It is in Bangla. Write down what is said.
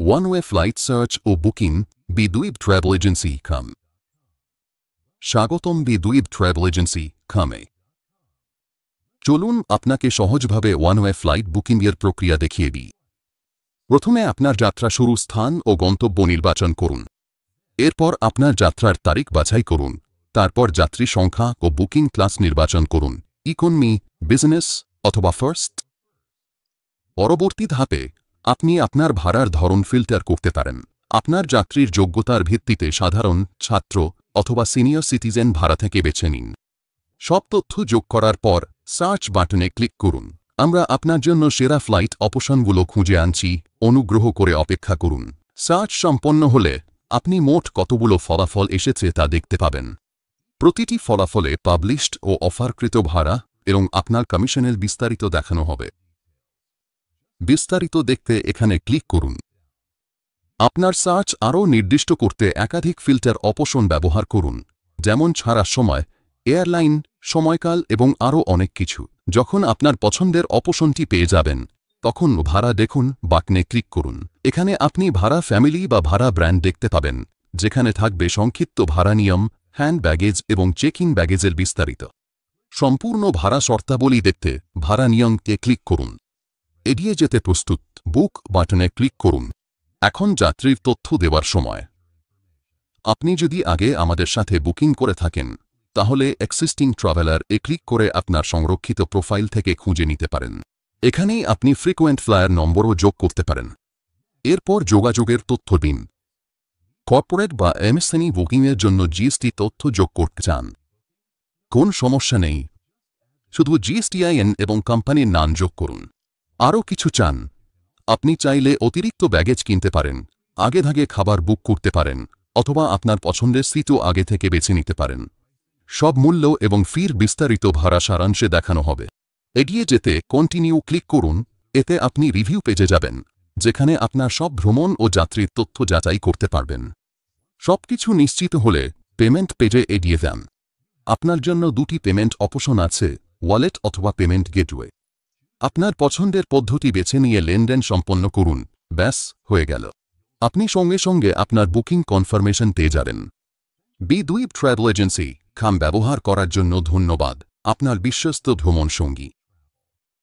ওয়ান ওয়ে ফ্লাইট সার্চ ও বুকিং বিদুইব ট্রাভেল এজেন্সি খাম। স্বাগতম বিদুইব ট্রাভেল এজেন্সি খামে। চলুন আপনাকে সহজভাবে ওয়ান ওয়ে ফ্লাইট বুকিংয়ের প্রক্রিয়া দেখিয়ে দিই। প্রথমে আপনার যাত্রা শুরু স্থান ও গন্তব্য নির্বাচন করুন। এরপর আপনার যাত্রার তারিখ বাছাই করুন। তারপর যাত্রী সংখ্যা ও বুকিং ক্লাস নির্বাচন করুন, ইকোনমি, বিজনেস অথবা ফার্স্ট। পরবর্তী ধাপে আপনি আপনার ভাড়ার ধরন ফিল্টার করতে পারেন। আপনার যাত্রীর যোগ্যতার ভিত্তিতে সাধারণ, ছাত্র অথবা সিনিয়র সিটিজেন ভাড়া থেকে বেছে নিন। সব তথ্য যোগ করার পর সার্চ বাটনে ক্লিক করুন। আমরা আপনার জন্য সেরা ফ্লাইট অপশনগুলো খুঁজে আনছি, অনুগ্রহ করে অপেক্ষা করুন। সার্চ সম্পন্ন হলে আপনি মোট কতগুলো ফলাফল এসেছে তা দেখতে পাবেন। প্রতিটি ফলাফলে পাবলিশড ও অফারকৃত ভাড়া এবং আপনার কমিশনের বিস্তারিত দেখানো হবে। বিস্তারিত দেখতে এখানে ক্লিক করুন। আপনার সার্চ আরও নির্দিষ্ট করতে একাধিক ফিল্টার অপশন ব্যবহার করুন, যেমন ছাড়ার সময়, এয়ারলাইন, সময়কাল এবং আরও অনেক কিছু। যখন আপনার পছন্দের অপশনটি পেয়ে যাবেন, তখন ভাড়া দেখুন বাটনে ক্লিক করুন। এখানে আপনি ভাড়া ফ্যামিলি বা ভাড়া ব্র্যান্ড দেখতে পাবেন, যেখানে থাকবে সংক্ষিপ্ত ভাড়া নিয়ম, হ্যান্ড ব্যাগেজ এবং চেক ইন ব্যাগেজের বিস্তারিত। সম্পূর্ণ ভাড়া শর্তাবলী দেখতে ভাড়া নিয়মকে ক্লিক করুন। এড়িয়ে যেতে প্রস্তুত বুক বাটনে ক্লিক করুন। এখন যাত্রীর তথ্য দেওয়ার সময়। আপনি যদি আগে আমাদের সাথে বুকিং করে থাকেন, তাহলে এক্সিস্টিং ট্রাভেলার এ ক্লিক করে আপনার সংরক্ষিত প্রোফাইল থেকে খুঁজে নিতে পারেন। এখানেই আপনি ফ্রিকোয়েন্ট ফ্লায়ার নম্বরও যোগ করতে পারেন। এরপর যোগাযোগের তথ্য দিন। কর্পোরেট বা এমএসএমই বুকিংয়ের জন্য জিএসটি তথ্য যোগ করতে চান? কোন সমস্যা নেই, শুধু জিএসটিআইএন এবং কোম্পানির নাম যোগ করুন। আরও কিছু চান? আপনি চাইলে অতিরিক্ত ব্যাগেজ কিনতে পারেন, আগেভাগে খাবার বুক করতে পারেন, অথবা আপনার পছন্দের সিটও আগে থেকে বেছে নিতে পারেন। সব মূল্য এবং ফির বিস্তারিত ভাড়া সারাংশে দেখানো হবে। এগিয়ে যেতে কন্টিনিউ ক্লিক করুন। এতে আপনি রিভিউ পেজে যাবেন, যেখানে আপনার সব ভ্রমণ ও যাত্রীর তথ্য যাচাই করতে পারবেন। সবকিছু নিশ্চিত হলে পেমেন্ট পেজে এগিয়ে যান। আপনার জন্য দুটি পেমেন্ট অপশন আছে, ওয়ালেট অথবা পেমেন্ট গেটওয়ে। আপনার পছন্দের পদ্ধতি বেছে নিয়ে লেনদেন সম্পন্ন করুন। ব্যাস, হয়ে গেল। আপনি সঙ্গে সঙ্গে আপনার বুকিং কনফার্মেশন পেয়ে যাবেন। বিদুইব ট্রাভেল এজেন্সি খাম ব্যবহার করার জন্য ধন্যবাদ। আপনার বিশ্বস্ত ভ্রমণ সঙ্গী।